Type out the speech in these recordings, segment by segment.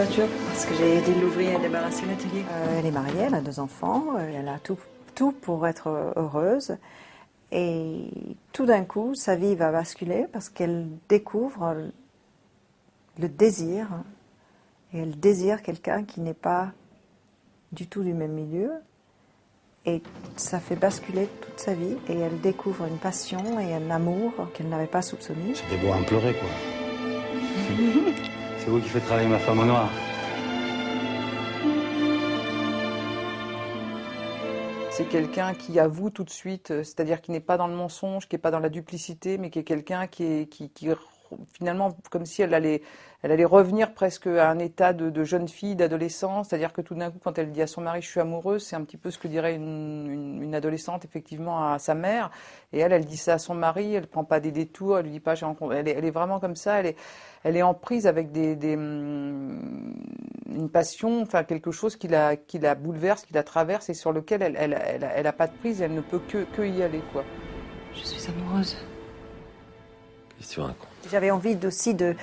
voiture? Parce que j'ai aidé l'ouvrier à débarrasser l'atelier. Elle est mariée, elle a 2 enfants, elle a tout pour être heureuse. Et tout d'un coup, sa vie va basculer parce qu'elle découvre le désir. Et elle désire quelqu'un qui n'est pas du tout du même milieu. Et ça fait basculer toute sa vie. Et elle découvre une passion et un amour qu'elle n'avait pas soupçonné. C'était beau à me pleurer, quoi. C'est vous qui faites travailler ma femme au noir. C'est quelqu'un qui avoue tout de suite, c'est-à-dire qui n'est pas dans le mensonge, qui n'est pas dans la duplicité, mais qui est quelqu'un qui finalement, comme si elle allait revenir presque à un état de jeune fille, d'adolescence, c'est-à-dire que tout d'un coup, quand elle dit à son mari « je suis amoureuse », c'est un petit peu ce que dirait une adolescente effectivement à sa mère, et elle dit ça à son mari, elle ne prend pas des détours, elle lui dit pas elle est vraiment comme ça, elle est en prise avec une passion, enfin quelque chose qui la bouleverse, qui la traverse et sur lequel elle a pas de prise, elle ne peut que y aller, quoi. Je suis amoureuse. Qu'est-ce que tu racontes? J'avais envie aussi de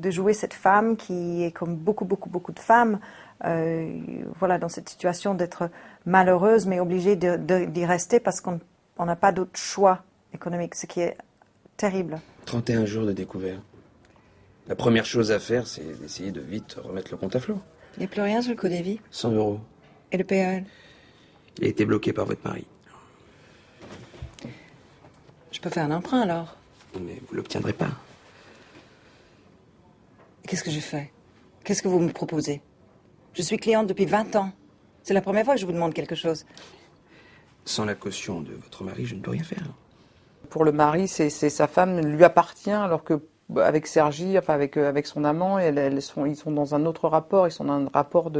jouer cette femme qui est comme beaucoup de femmes, voilà, dans cette situation d'être malheureuse mais obligée d'y rester parce qu'on n'a pas d'autre choix économique, ce qui est terrible. 31 jours de découvert. La première chose à faire, c'est d'essayer de vite remettre le compte à flot. Il n'y a plus rien sur le code des vies. 100 €. Et le PAL? Il a été bloqué par votre mari. Je peux faire un emprunt alors? Mais vous l'obtiendrez pas. Qu'est-ce que je fais? Qu'est-ce que vous me proposez? Je suis cliente depuis 20 ans. C'est la première fois que je vous demande quelque chose. Sans la caution de votre mari, je ne peux rien faire. Pour le mari, c'est sa femme lui appartient, alors que avec Sergi, enfin avec son amant, ils sont dans un autre rapport, ils sont dans un rapport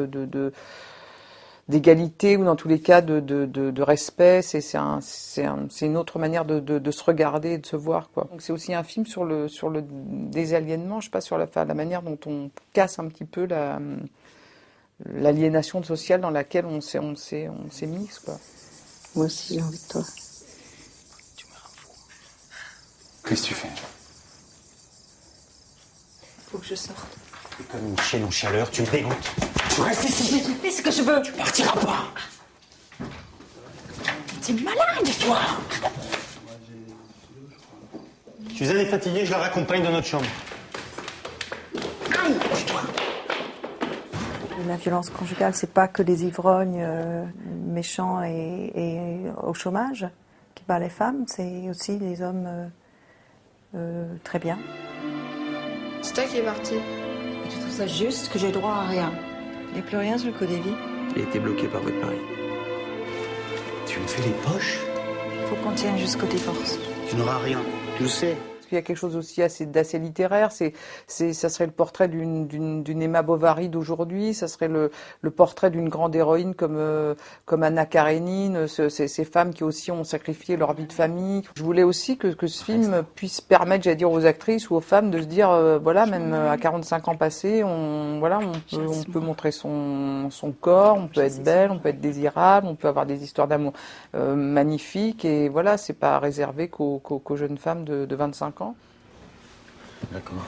d'égalité ou dans tous les cas de respect. C'est une autre manière de se regarder et de se voir, quoi. Donc c'est aussi un film sur le désaliénement, je sais pas, sur la manière dont on casse un petit peu l'aliénation sociale dans laquelle on s'est mis, quoi. Moi aussi, j'ai envie de toi. Tu me rends fou. Qu'est-ce que tu fais? Faut que je sorte. T'es comme une chienne en chaleur, tu me dégoûtes. Tu restes ici. Je fais ce que je veux. Tu partiras pas. T'es malade, toi. Suzanne est fatiguée, je la raccompagne dans notre chambre. Aïe, bouge-toi. La violence conjugale, c'est pas que des ivrognes méchants et au chômage qui battent les femmes, c'est aussi les hommes très bien. C'est toi qui es parti. Et tu trouves ça juste que j'ai droit à rien? Il n'y a plus rien sur le code des vies. Il a été bloqué par votre mari. Tu me fais les poches? Il faut qu'on tienne jusqu'au divorce. Tu n'auras rien, tu le sais. Il y a quelque chose aussi d'assez littéraire, ça serait le portrait d'une Emma Bovary d'aujourd'hui, ça serait le portrait d'une grande héroïne comme Anna Karénine, ces femmes qui aussi ont sacrifié leur vie de famille. Je voulais aussi que ce film puisse permettre, j'allais dire, aux actrices ou aux femmes de se dire, voilà, même à 45 ans passés, on peut montrer son corps, on peut être belle, on peut être désirable, on peut avoir des histoires d'amour magnifiques, et voilà, c'est pas réservé qu'aux jeunes femmes de 25 ans. D'accord.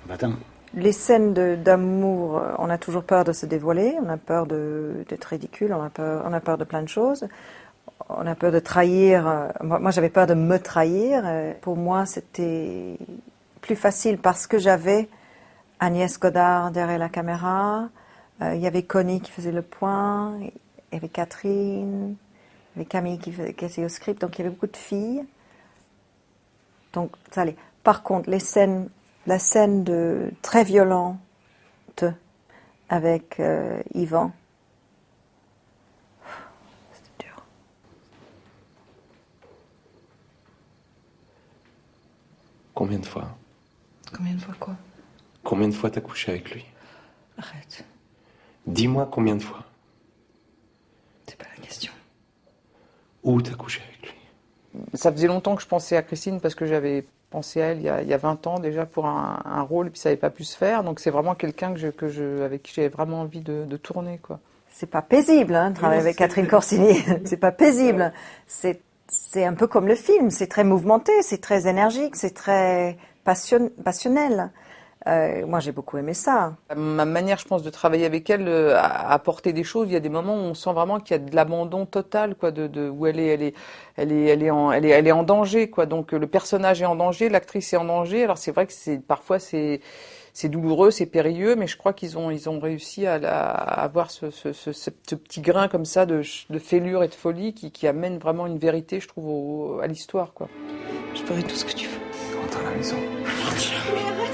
Attends. Les scènes d'amour, on a toujours peur de se dévoiler, on a peur d'être ridicule, on a peur de plein de choses. On a peur de trahir. Moi, j'avais peur de me trahir. Pour moi, c'était plus facile parce que j'avais Agnès Godard derrière la caméra. Il y avait Connie qui faisait le point. Il y avait Catherine. Il y avait Camille qui était au script. Donc, il y avait beaucoup de filles. Donc, ça allait. Par contre, la scène très violente avec Yvan, c'était dur. Combien de fois? Combien de fois quoi? Combien de fois t'as couché avec lui? Arrête. Dis-moi combien de fois. C'est pas la question. Où t'as couché avec lui? Ça faisait longtemps que je pensais à Christine parce que j'avais pensé à elle il y a 20 ans déjà pour un rôle et puis ça n'avait pas pu se faire. Donc c'est vraiment quelqu'un avec qui j'avais vraiment envie de tourner, quoi. C'est pas paisible, de travailler avec Catherine Corsini. C'est pas paisible. C'est un peu comme le film. C'est très mouvementé, c'est très énergique, c'est très passionnel. Moi, j'ai beaucoup aimé ça. Ma manière, je pense, de travailler avec elle a apporté des choses. Il y a des moments où on sent vraiment qu'il y a de l'abandon total, quoi, où elle est en danger, quoi. Donc le personnage est en danger, l'actrice est en danger. Alors c'est vrai que parfois c'est douloureux, c'est périlleux, mais je crois qu'ils ont réussi à avoir ce petit grain comme ça de fêlure et de folie qui amène vraiment une vérité, je trouve, à l'histoire, quoi. Je ferai tout ce que tu veux. Rentre à la maison. Mais arrête.